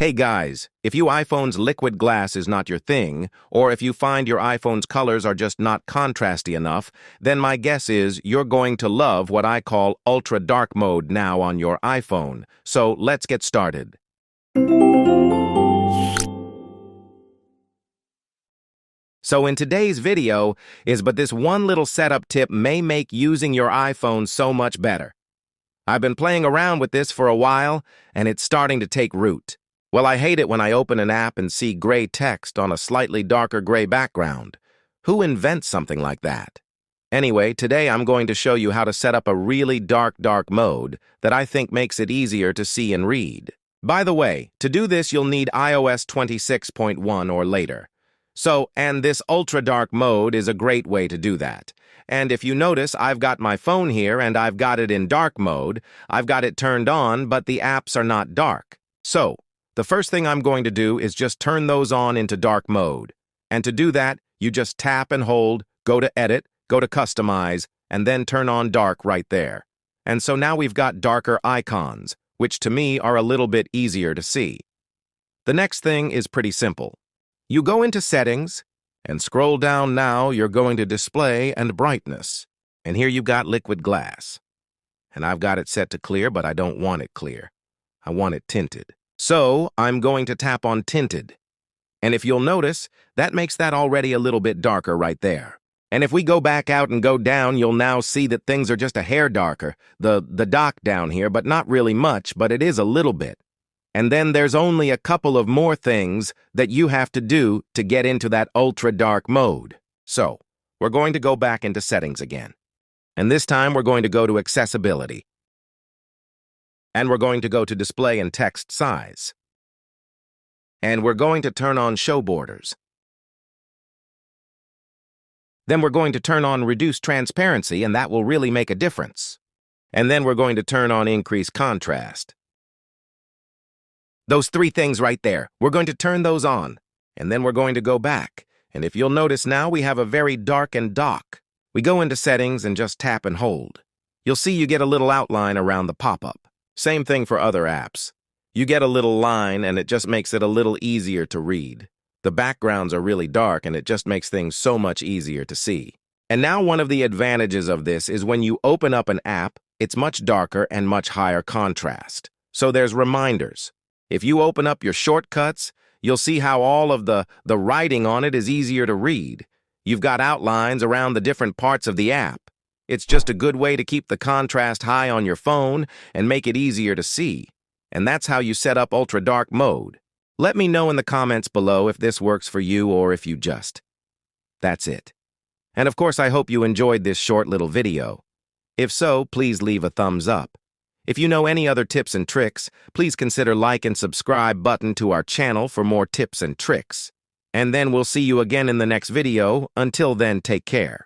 Hey guys, if you iPhone's liquid glass is not your thing, or if you find your iPhone's colors are just not contrasty enough, then my guess is you're going to love what I call ultra dark mode now on your iPhone. So let's get started. So in today's video but this one little setup tip may make using your iPhone so much better. I've been playing around with this for a while, and it's starting to take root. Well, I hate it when I open an app and see gray text on a slightly darker gray background. Who invents something like that? Anyway, today I'm going to show you how to set up a really dark mode that I think makes it easier to see and read. By the way, to do this you'll need iOS 26.1 or later. And this ultra dark mode is a great way to do that. And if you notice, I've got my phone here and I've got it in dark mode. I've got it turned on, but the apps are not dark. So, the first thing I'm going to do is just turn those on into dark mode. And to do that, you just tap and hold, go to Edit, go to Customize, and then turn on dark right there. And so now we've got darker icons, which to me are a little bit easier to see. The next thing is pretty simple. You go into Settings, and scroll down now, you're going to Display and Brightness. And here you've got liquid glass. And I've got it set to clear, but I don't want it clear. I want it tinted. So I'm going to tap on Tinted. And if you'll notice, that makes that already a little bit darker right there. And if we go back out and go down, you'll now see that things are just a hair darker. The dock down here, but not really much, but it is a little bit. And then there's only a couple of more things that you have to do to get into that ultra dark mode. So we're going to go back into Settings again. And this time we're going to go to Accessibility. And we're going to go to Display and Text Size. And we're going to turn on Show Borders. Then we're going to turn on Reduce Transparency, and that will really make a difference. And then we're going to turn on Increase Contrast. Those three things right there, we're going to turn those on. And then we're going to go back. And if you'll notice now, we have a very dark and dock. We go into Settings and just tap and hold. You'll see you get a little outline around the pop-up. Same thing for other apps. You get a little line and it just makes it a little easier to read. The backgrounds are really dark and it just makes things so much easier to see. And now one of the advantages of this is when you open up an app, it's much darker and much higher contrast. So there's reminders. If you open up your shortcuts, you'll see how all of the writing on it is easier to read. You've got outlines around the different parts of the app. It's just a good way to keep the contrast high on your phone and make it easier to see. And that's how you set up ultra dark mode. Let me know in the comments below if this works for you or if you just. That's it. And of course, I hope you enjoyed this short little video. If so, please leave a thumbs up. If you know any other tips and tricks, please consider like and subscribe button to our channel for more tips and tricks. And then we'll see you again in the next video. Until then, take care.